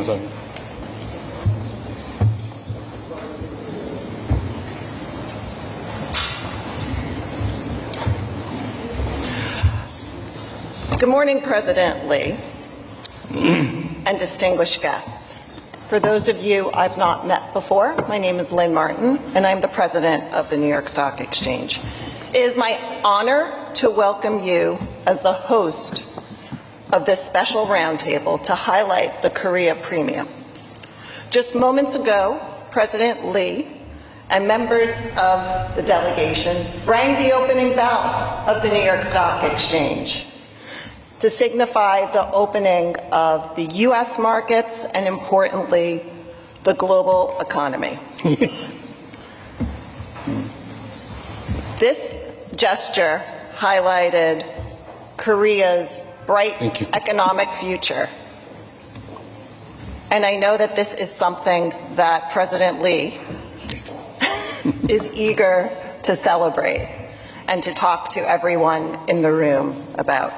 감사합니다. Good morning, President Lee, and distinguished guests. For those of you I've not met before, my name is Lynn Martin, and I'm the president of the New York Stock Exchange. It is my honor to welcome you as the host of this special roundtable to highlight the Korea Premium. Just moments ago, President Lee and members of the delegation rang the opening bell of the New York Stock Exchange to signify the opening of the U.S. markets and, importantly, the global economy. This gesture highlighted Korea's bright economic future. And I know that this is something that President Lee is eager to celebrate and to talk to everyone in the room about.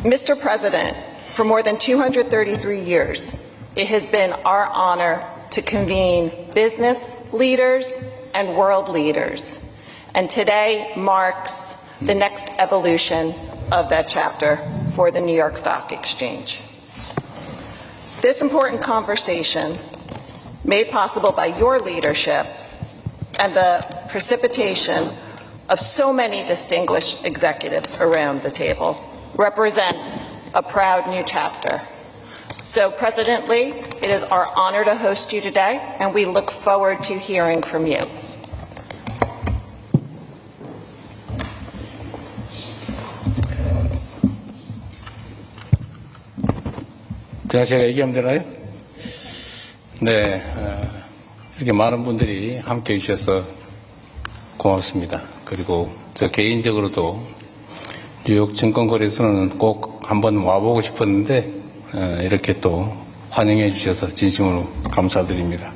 Mr. President, for more than 233 years, it has been our honor to convene business leaders and world leaders, and today marks the next evolution of that chapter for the New York Stock Exchange. This important conversation, made possible by your leadership and the precipitation of so many distinguished executives around the table, represents a proud new chapter. So, President Lee, it is our honor to host you today, and we look forward to hearing from you. 제가 얘기하면 되나요? 네, 이렇게 많은 분들이 함께해 주셔서 고맙습니다. 그리고 저 개인적으로도 뉴욕 증권거래소는 꼭 한번 와보고 싶었는데 이렇게 또 환영해 주셔서 진심으로 감사드립니다.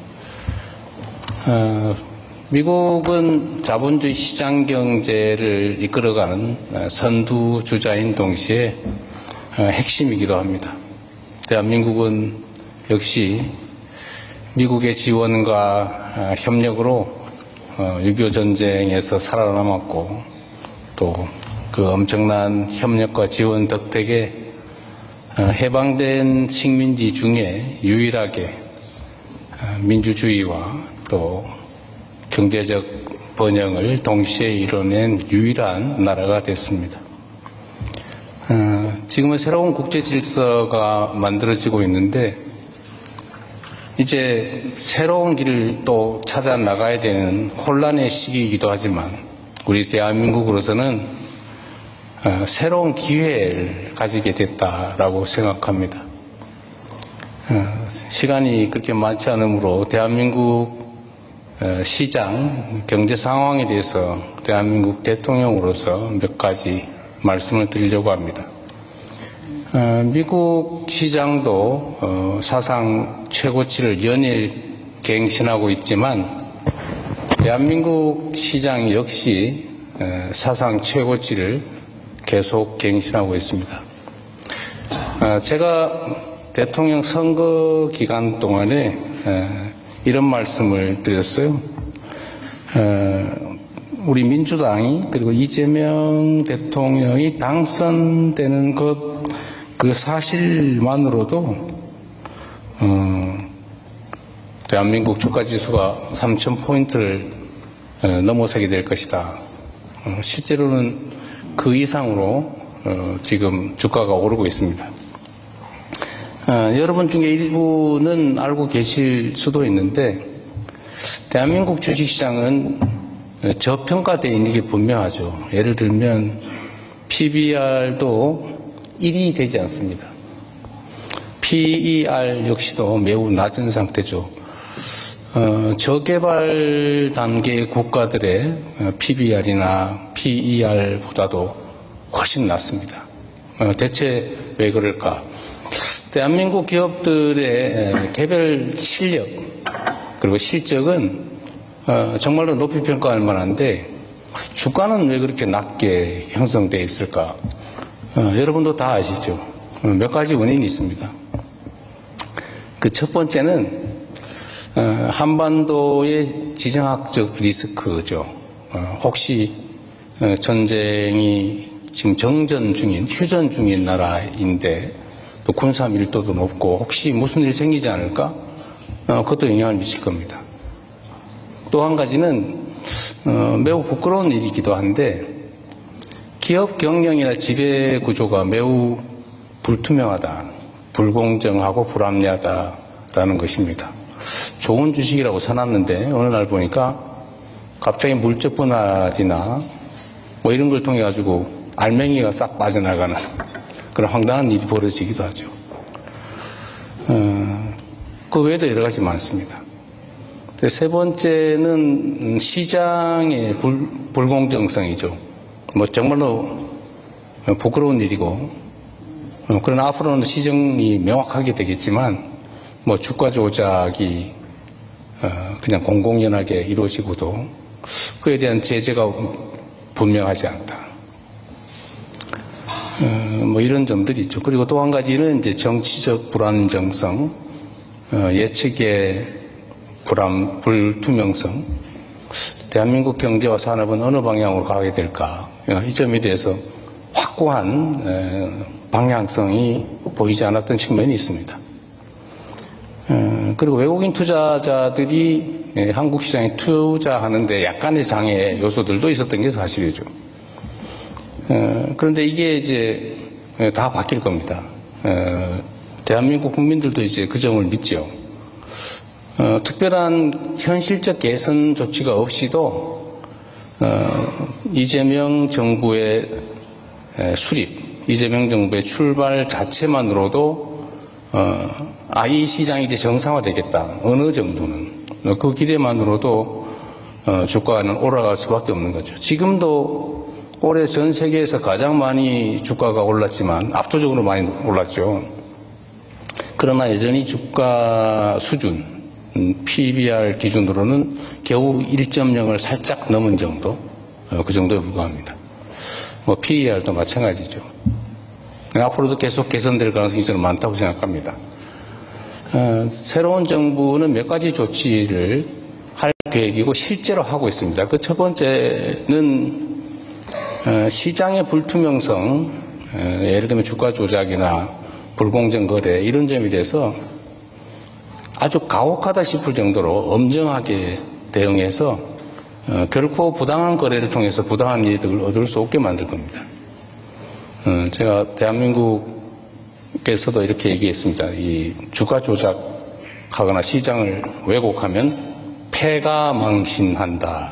미국은 자본주의 시장 경제를 이끌어가는 선두주자인 동시에 핵심이기도 합니다. 대한민국은 역시 미국의 지원과 협력으로 6.25 전쟁에서 살아남았고 또 그 엄청난 협력과 지원 덕택에 해방된 식민지 중에 유일하게 민주주의와 또 경제적 번영을 동시에 이뤄낸 유일한 나라가 됐습니다. 지금은 새로운 국제 질서가 만들어지고 있는데 이제 새로운 길을 또 찾아 나가야 되는 혼란의 시기이기도 하지만 우리 대한민국으로서는 새로운 기회를 가지게 됐다라고 생각합니다. 시간이 그렇게 많지 않으므로 대한민국 시장 경제 상황에 대해서 대한민국 대통령으로서 몇 가지 말씀을 드리려고 합니다. 미국 시장도 사상 최고치를 연일 갱신하고 있지만 대한민국 시장 역시 사상 최고치를 계속 갱신하고 있습니다. 제가 대통령 선거 기간 동안에 이런 말씀을 드렸어요. 우리 민주당이 그리고 이재명 대통령이 당선되는 그 사실만으로도 대한민국 주가지수가 3,000포인트를 넘어서게 될 것이다. 실제로는 그 이상으로 지금 주가가 오르고 있습니다. 여러분 중에 일부는 알고 계실 수도 있는데 대한민국 주식시장은 저평가되어 있는 게 분명하죠. 예를 들면 PBR도 1이 되지 않습니다. PER 역시도 매우 낮은 상태죠. 저개발 단계 국가들의 PBR이나 PER보다도 훨씬 낮습니다. 대체 왜 그럴까? 대한민국 기업들의 개별 실력 그리고 실적은 정말로 높이 평가할 만한데 주가는 왜 그렇게 낮게 형성되어 있을까? 여러분도 다 아시죠? 몇 가지 원인이 있습니다. 그 첫 번째는 한반도의 지정학적 리스크죠. 혹시 전쟁이 지금 정전 중인, 휴전 중인 나라인데 또 군사 밀도도 높고 혹시 무슨 일이 생기지 않을까? 그것도 영향을 미칠 겁니다. 또 한 가지는 매우 부끄러운 일이기도 한데 기업 경영이나 지배 구조가 매우 불투명하다, 불공정하고 불합리하다라는 것입니다. 좋은 주식이라고 사놨는데 어느 날 보니까 갑자기 물적 분할이나 뭐 이런 걸 통해 가지고 알맹이가 싹 빠져나가는 그런 황당한 일이 벌어지기도 하죠. 그 외에도 여러 가지 많습니다. 세 번째는 시장의 불공정성이죠. 뭐 정말로 부끄러운 일이고, 그러나 앞으로는 시정이 명확하게 되겠지만 뭐 주가 조작이 그냥 공공연하게 이루어지고도 그에 대한 제재가 분명하지 않다. 뭐 이런 점들이 있죠. 그리고 또 한 가지는 이제 정치적 불안정성, 예측의 불투명성, 대한민국 경제와 산업은 어느 방향으로 가게 될까? 이 점에 대해서 확고한 방향성이 보이지 않았던 측면이 있습니다. 그리고 외국인 투자자들이 한국 시장에 투자하는데 약간의 장애 요소들도 있었던 게 사실이죠. 그런데 이게 이제 다 바뀔 겁니다. 대한민국 국민들도 이제 그 점을 믿죠. 특별한 현실적 개선 조치가 없이도 이재명 정부의 수립, 이재명 정부의 출발 자체만으로도 이 시장이 이제 정상화되겠다. 어느 정도는 그 기대만으로도 주가는 올라갈 수밖에 없는 거죠. 지금도 올해 전 세계에서 가장 많이 주가가 올랐지만 압도적으로 많이 올랐죠. 그러나 여전히 주가 수준, PBR 기준으로는 겨우 1.0을 살짝 넘은 정도, 그 정도에 불과합니다. 뭐 PER도 마찬가지죠. 앞으로도 계속 개선될 가능성이 저는 많다고 생각합니다. 새로운 정부는 몇 가지 조치를 할 계획이고 실제로 하고 있습니다. 그 첫 번째는 시장의 불투명성, 예를 들면 주가 조작이나 불공정 거래 이런 점에 대해서 아주 가혹하다 싶을 정도로 엄정하게 대응해서 결코 부당한 거래를 통해서 부당한 이득을 얻을 수 없게 만들 겁니다. 제가 대한민국에서도 이렇게 얘기했습니다. 이 주가 조작하거나 시장을 왜곡하면 패가 망신한다.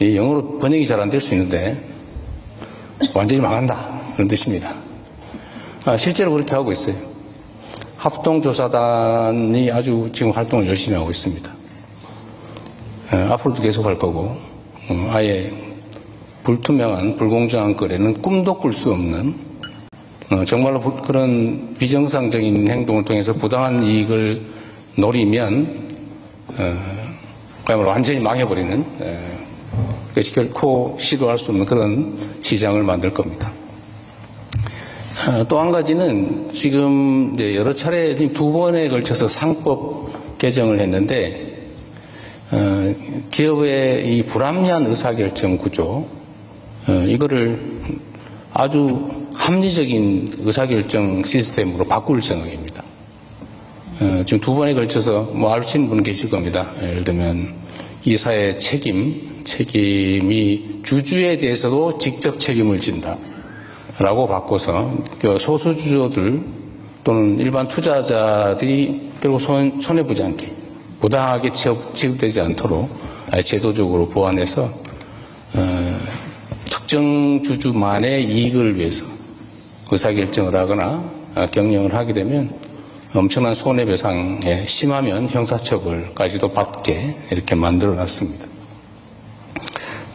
이 영어로 번역이 잘 안 될 수 있는데 완전히 망한다. 그런 뜻입니다. 실제로 그렇게 하고 있어요. 합동조사단이 아주 지금 활동을 열심히 하고 있습니다. 앞으로도 계속 할 거고, 아예 불투명한, 불공정한 거래는 꿈도 꿀 수 없는, 정말로 그런 비정상적인 행동을 통해서 부당한 이익을 노리면, 그야말로 완전히 망해버리는, 그것이 결코 시도할 수 없는 그런 시장을 만들 겁니다. 또 한 가지는 지금 여러 차례 두 번에 걸쳐서 상법 개정을 했는데 기업의 이 불합리한 의사결정 구조 이거를 아주 합리적인 의사결정 시스템으로 바꿀 생각입니다. 지금 두 번에 걸쳐서 뭐 아시는 분 계실 겁니다. 예를 들면 이사의 책임이 주주에 대해서도 직접 책임을 진다. 라고 바꿔서 소수주주들 또는 일반 투자자들이 결국 손해보지 않게 부당하게 취급되지 않도록 제도적으로 보완해서 특정 주주만의 이익을 위해서 의사결정을 하거나 경영을 하게 되면 엄청난 손해배상에 심하면 형사처벌까지도 받게 이렇게 만들어놨습니다.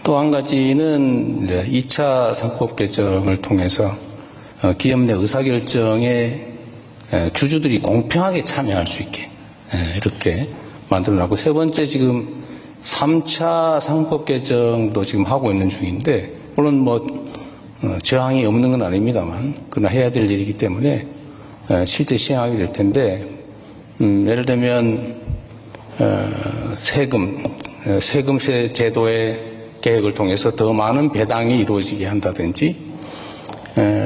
또 한 가지는 2차 상법 개정을 통해서 기업 내 의사결정에 주주들이 공평하게 참여할 수 있게 이렇게 만들어놨고, 세 번째 지금 3차 상법 개정도 지금 하고 있는 중인데, 물론 뭐 저항이 없는 건 아닙니다만 그러나 해야 될 일이기 때문에 실제 시행하게 될 텐데, 예를 들면 세금세 제도의 계획을 통해서 더 많은 배당이 이루어지게 한다든지,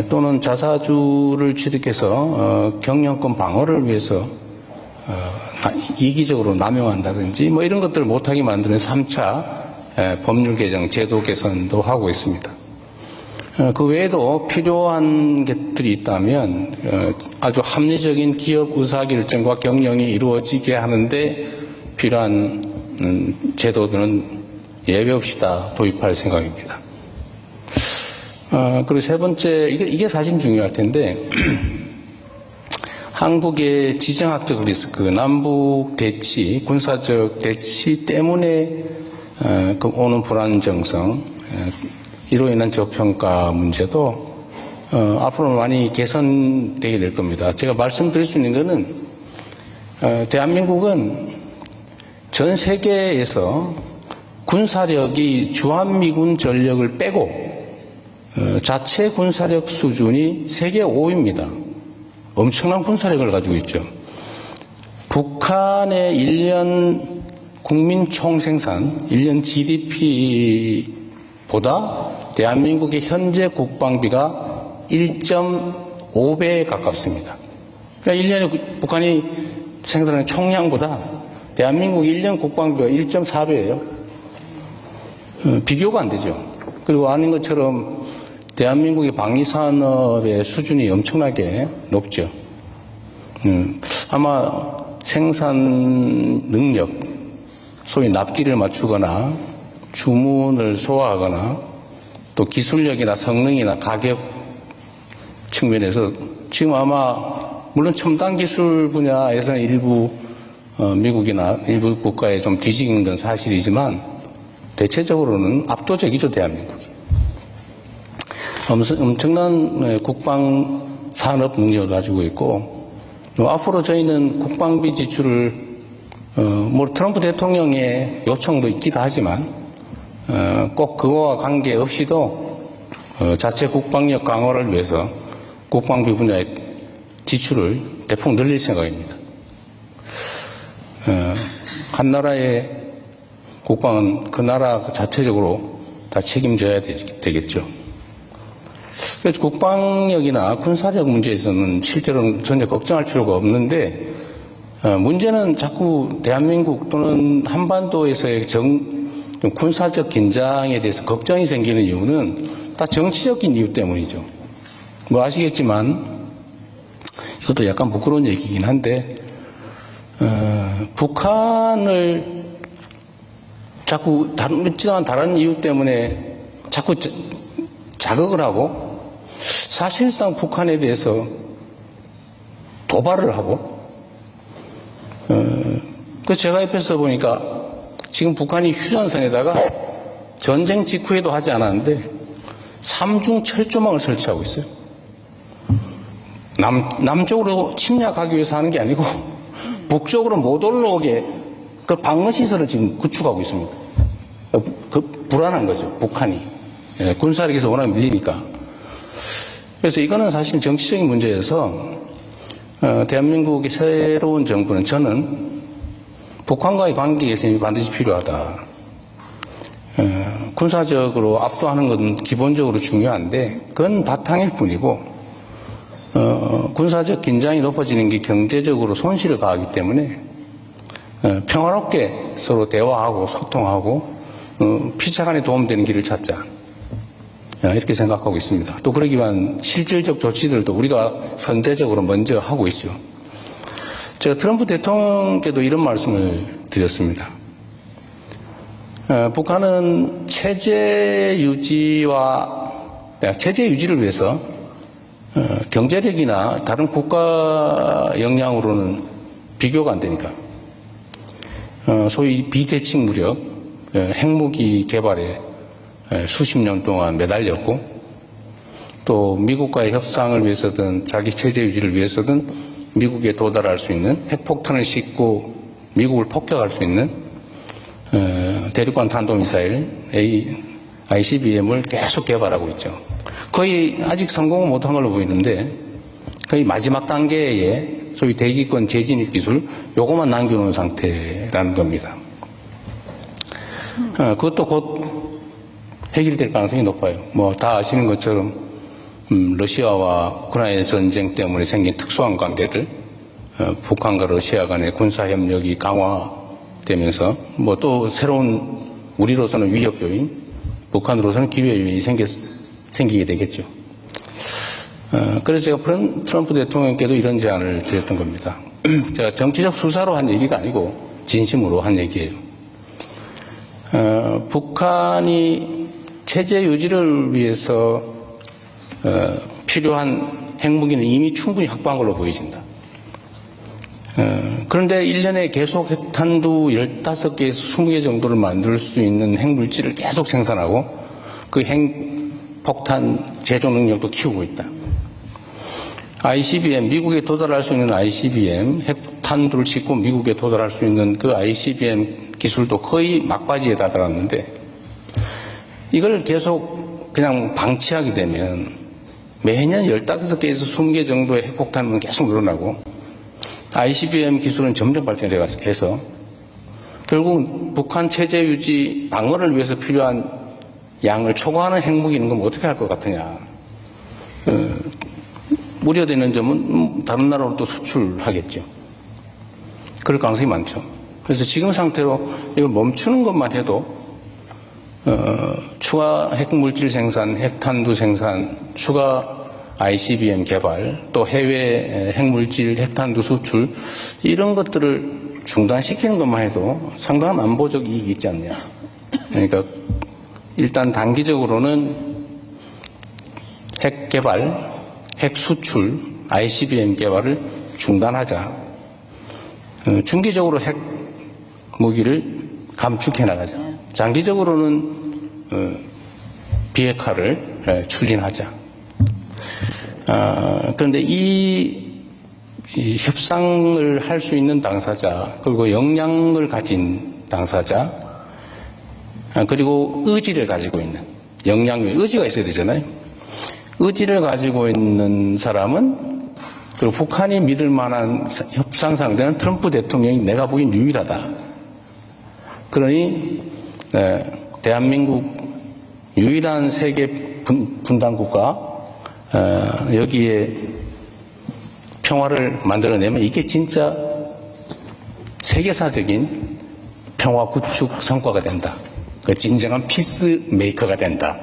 또는 자사주를 취득해서 경영권 방어를 위해서 이기적으로 남용한다든지 뭐 이런 것들을 못하게 만드는 3차 법률 개정, 제도 개선도 하고 있습니다. 그 외에도 필요한 것들이 있다면 아주 합리적인 기업 의사결정과 경영이 이루어지게 하는데 필요한 제도들은 예외 없이 다 도입할 생각입니다. 그리고 세 번째, 이게 사실 중요할 텐데 한국의 지정학적 리스크, 남북 대치, 군사적 대치 때문에 오는 불안정성, 이로 인한 저평가 문제도 앞으로 많이 개선되게 될 겁니다. 제가 말씀드릴 수 있는 것은 대한민국은 전 세계에서 군사력이 주한미군 전력을 빼고 자체 군사력 수준이 세계 5위입니다. 엄청난 군사력을 가지고 있죠. 북한의 1년 국민 총생산, 1년 GDP보다 대한민국의 현재 국방비가 1.5배에 가깝습니다. 그러니까 1년에 북한이 생산하는 총량보다 대한민국 1년 국방비가 1.4배예요. 비교가 안 되죠. 그리고 아는 것처럼 대한민국의 방위산업의 수준이 엄청나게 높죠. 아마 생산 능력, 소위 납기를 맞추거나 주문을 소화하거나 또 기술력이나 성능이나 가격 측면에서 지금 아마 물론 첨단 기술 분야에서는 일부 미국이나 일부 국가에 좀 뒤지는 건 사실이지만 대체적으로는 압도적이죠, 대한민국이. 엄청난 국방 산업 능력을 가지고 있고, 앞으로 저희는 국방비 지출을 뭐 트럼프 대통령의 요청도 있기도 하지만 꼭 그거와 관계없이도 자체 국방력 강화를 위해서 국방비 분야의 지출을 대폭 늘릴 생각입니다. 한 나라의 국방은 그 나라 자체적으로 다 책임져야 되겠죠. 그래서 국방력이나 군사력 문제에서는 실제로는 전혀 걱정할 필요가 없는데, 문제는 자꾸 대한민국 또는 한반도에서의 군사적 긴장에 대해서 걱정이 생기는 이유는 다 정치적인 이유 때문이죠. 뭐 아시겠지만 이것도 약간 부끄러운 얘기긴 한데, 북한을 자꾸 다른 이유 때문에 자꾸 자극을 하고, 사실상 북한에 대해서 도발을 하고, 제가 옆에서 보니까 지금 북한이 휴전선에다가 전쟁 직후에도 하지 않았는데 3중 철조망을 설치하고 있어요. 남쪽으로 침략하기 위해서 하는 게 아니고 북쪽으로 못 올라오게 그 방어시설을 지금 구축하고 있습니다. 불안한 거죠, 북한이. 군사력에서 워낙 밀리니까. 그래서 이거는 사실 정치적인 문제여서 대한민국의 새로운 정부는 저는 북한과의 관계 개선이 반드시 필요하다. 군사적으로 압도하는 건 기본적으로 중요한데 그건 바탕일 뿐이고, 군사적 긴장이 높아지는 게 경제적으로 손실을 가하기 때문에 평화롭게 서로 대화하고 소통하고 피차간에 도움되는 길을 찾자, 이렇게 생각하고 있습니다. 또 그러기 위한 실질적 조치들도 우리가 선제적으로 먼저 하고 있죠. 제가 트럼프 대통령께도 이런 말씀을 드렸습니다. 북한은 체제 유지를 위해서 경제력이나 다른 국가 역량으로는 비교가 안 되니까 소위 비대칭 무력, 핵무기 개발에 수십 년 동안 매달렸고, 또 미국과의 협상을 위해서든 자기 체제 유지를 위해서든 미국에 도달할 수 있는 핵폭탄을 싣고 미국을 폭격할 수 있는 대륙간 탄도미사일 ICBM을 계속 개발하고 있죠. 거의 아직 성공은 못한 걸로 보이는데 거의 마지막 단계에 소위 대기권 재진입 기술, 요것만 남겨놓은 상태라는 겁니다. 그것도 곧 해결될 가능성이 높아요. 뭐 다 아시는 것처럼 러시아와 우크라이나 전쟁 때문에 생긴 특수한 관계들, 북한과 러시아 간의 군사협력이 강화되면서 뭐 또 새로운 우리로서는 위협 요인, 북한으로서는 기회 요인이 생기게 되겠죠. 그래서 제가 트럼프 대통령께도 이런 제안을 드렸던 겁니다. 제가 정치적 수사로 한 얘기가 아니고 진심으로 한 얘기예요. 북한이 체제 유지를 위해서 필요한 핵무기는 이미 충분히 확보한 걸로 보여진다. 그런데 1년에 계속 핵탄두 15개에서 20개 정도를 만들 수 있는 핵물질을 계속 생산하고 그 핵폭탄 제조 능력도 키우고 있다. ICBM, 미국에 도달할 수 있는 ICBM, 핵탄두를 싣고 미국에 도달할 수 있는 그 ICBM 기술도 거의 막바지에 다다랐는데 이걸 계속 그냥 방치하게 되면 매년 15개에서 20개 정도의 핵폭탄은 계속 늘어나고 ICBM 기술은 점점 발전해서 결국 북한 체제 유지 방어를 위해서 필요한 양을 초과하는 핵무기는 그럼 어떻게 할 것 같으냐. 우려되는 점은 다른 나라로 또 수출하겠죠. 그럴 가능성이 많죠. 그래서 지금 상태로 이걸 멈추는 것만 해도 추가 핵물질 생산, 핵탄두 생산, 추가 ICBM 개발, 또 해외 핵물질, 핵탄두 수출 이런 것들을 중단시키는 것만 해도 상당한 안보적 이익이 있지 않냐. 그러니까 일단 단기적으로는 핵 개발, 핵 수출, ICBM 개발을 중단하자. 중기적으로 핵 무기를 감축해 나가자. 장기적으로는 비핵화를 추진하자. 그런데 이 협상을 할 수 있는 당사자, 그리고 역량을 가진 당사자, 그리고 의지를 가지고 있는, 의지가 있어야 되잖아요. 의지를 가지고 있는 사람은, 그리고 북한이 믿을 만한 협상 상대는 트럼프 대통령이 내가 보기엔 유일하다. 그러니 대한민국 유일한 세계 분단 국가, 여기에 평화를 만들어내면 이게 진짜 세계사적인 평화 구축 성과가 된다. 진정한 피스 메이커가 된다.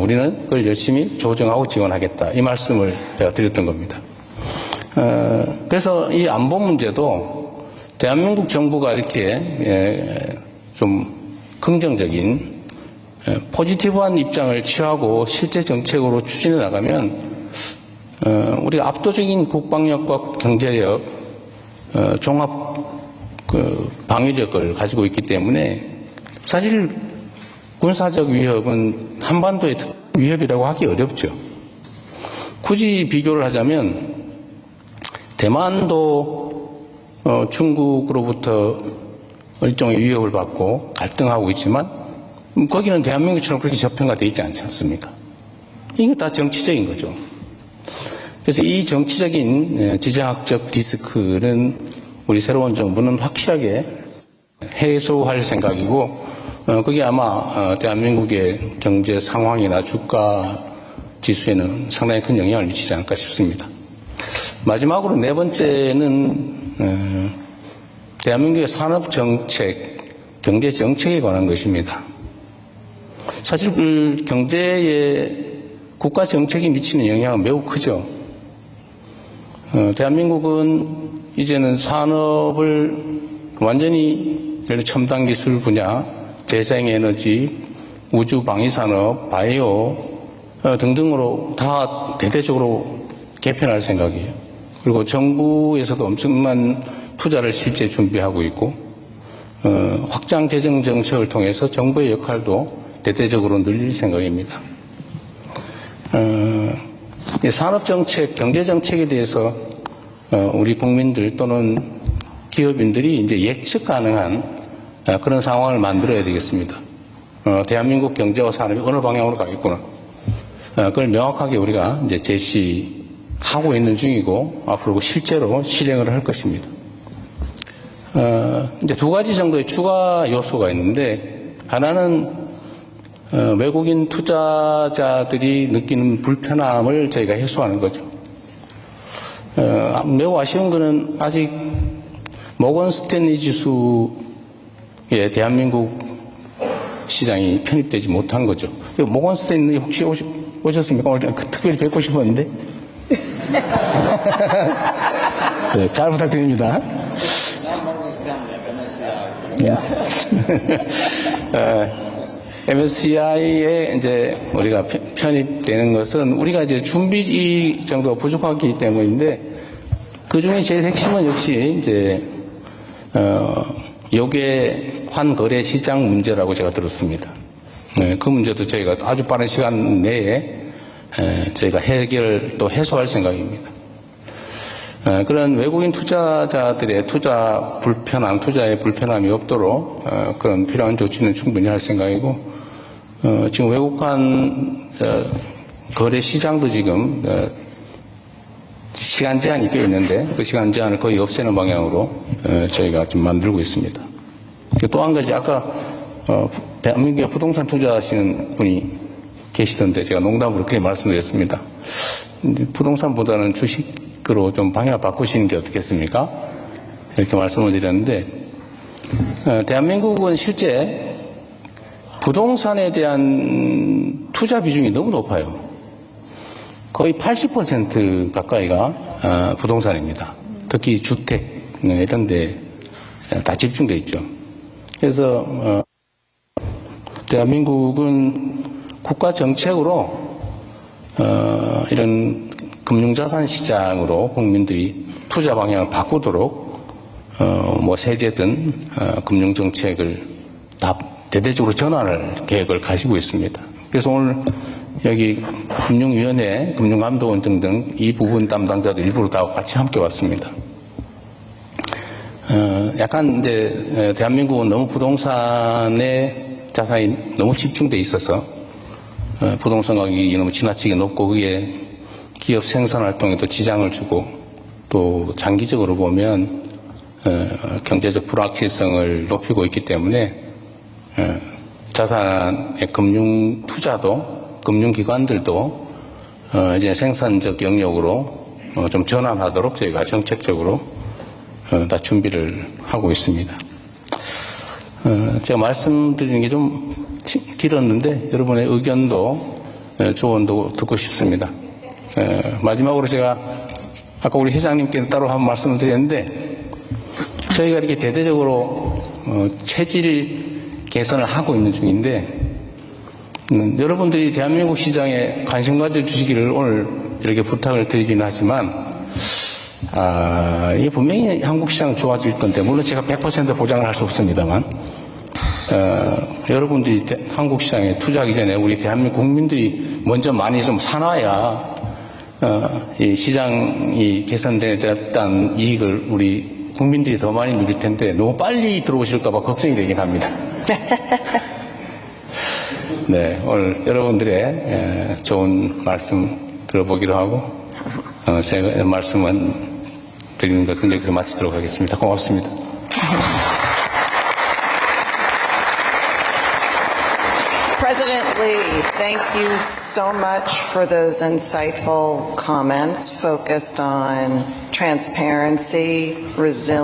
우리는 그걸 열심히 조정하고 지원하겠다. 이 말씀을 제가 드렸던 겁니다. 그래서 이 안보 문제도 대한민국 정부가 이렇게 좀 긍정적인 포지티브한 입장을 취하고 실제 정책으로 추진해 나가면 우리가 압도적인 국방력과 경제력, 종합 방위력을 가지고 있기 때문에 사실 군사적 위협은 한반도의 위협이라고 하기 어렵죠. 굳이 비교를 하자면 대만도 중국으로부터 일종의 위협을 받고 갈등하고 있지만 거기는 대한민국처럼 그렇게 저평가되어 있지 않지 않습니까? 이게 다 정치적인 거죠. 그래서 이 정치적인 지정학적 리스크는 우리 새로운 정부는 확실하게 해소할 생각이고 그게 아마 대한민국의 경제 상황이나 주가 지수에는 상당히 큰 영향을 미치지 않을까 싶습니다. 마지막으로 네 번째는 대한민국의 산업정책, 경제정책에 관한 것입니다. 사실 경제에 국가 정책이 미치는 영향은 매우 크죠. 대한민국은 이제는 산업을 완전히 예를 들어 첨단 기술 분야, 재생에너지, 우주 방위산업, 바이오 등등으로 다 대대적으로 개편할 생각이에요. 그리고 정부에서도 엄청난 투자를 실제 준비하고 있고 확장 재정 정책을 통해서 정부의 역할도 대대적으로 늘릴 생각입니다. 산업정책, 경제정책에 대해서 우리 국민들 또는 기업인들이 이제 예측 가능한 그런 상황을 만들어야 되겠습니다. 대한민국 경제와 산업이 어느 방향으로 가겠구나. 그걸 명확하게 우리가 이제 제시해야 하고 있는 중이고 앞으로 실제로 실행을 할 것입니다. 이제 두 가지 정도의 추가 요소가 있는데, 하나는 외국인 투자자들이 느끼는 불편함을 저희가 해소하는 거죠. 매우 아쉬운 것은 아직 모건 스탠리 지수에 대한민국 시장이 편입되지 못한 거죠. 모건 스탠리 혹시 오셨습니까? 오늘 특별히 뵙고 싶었는데. 네, 잘 부탁드립니다. MSCI에 이제 우리가 편입되는 것은 우리가 이제 준비 정도가 부족하기 때문인데, 그 중에 제일 핵심은 역시 이제 요괴 환거래 시장 문제라고 제가 들었습니다. 네, 그 문제도 저희가 아주 빠른 시간 내에 저희가 또 해소할 생각입니다. 그런 외국인 투자자들의 투자에 불편함이 없도록 그런 필요한 조치는 충분히 할 생각이고, 지금 외국환 거래 시장도 지금 시간 제한이 꽤 있는데 그 시간 제한을 거의 없애는 방향으로 저희가 지금 만들고 있습니다. 또 한 가지, 아까 대한민국에 부동산 투자하시는 분이 계시던데 제가 농담으로 그렇게 말씀드렸습니다. 부동산보다는 주식으로 좀 방향을 바꾸시는 게 어떻겠습니까? 이렇게 말씀을 드렸는데, 대한민국은 실제 부동산에 대한 투자 비중이 너무 높아요. 거의 80% 가까이가 부동산입니다. 특히 주택 이런 데 다 집중돼 있죠. 그래서 대한민국은 국가 정책으로 이런 금융자산 시장으로 국민들이 투자 방향을 바꾸도록 뭐 세제든 금융 정책을 다 대대적으로 전환할 계획을 가지고 있습니다. 그래서 오늘 여기 금융위원회, 금융감독원 등등 이 부분 담당자들 일부러 다 같이 함께 왔습니다. 약간 이제 대한민국은 너무 부동산에 자산이 너무 집중돼 있어서 부동산 가격이 너무 지나치게 높고 그게 기업 생산 활동에도 지장을 주고 또 장기적으로 보면 경제적 불확실성을 높이고 있기 때문에 자산의 금융 투자도 금융기관들도 이제 생산적 영역으로 좀 전환하도록 저희가 정책적으로 다 준비를 하고 있습니다. 제가 말씀드리는 게 좀 길었는데 여러분의 의견도 조언도 듣고 싶습니다. 마지막으로 제가 아까 우리 회장님께 따로 한 말씀을 드렸는데, 저희가 이렇게 대대적으로 체질 개선을 하고 있는 중인데, 여러분들이 대한민국 시장에 관심 가져주시기를 오늘 이렇게 부탁을 드리긴 하지만, 이게 분명히 한국 시장은 좋아질 건데, 물론 제가 100% 보장을 할 수 없습니다만, 여러분들이 한국 시장에 투자하기 전에 우리 대한민국 국민들이 먼저 많이 좀 사놔야, 이 시장이 개선되었다는 이익을 우리 국민들이 더 많이 누릴 텐데, 너무 빨리 들어오실까봐 걱정이 되긴 합니다. 네, 오늘 여러분들의 좋은 말씀 들어보기로 하고, 제가 말씀은 드리는 것을 여기서 마치도록 하겠습니다. 고맙습니다. President Lee, thank you so much for those insightful comments focused on transparency, resilience,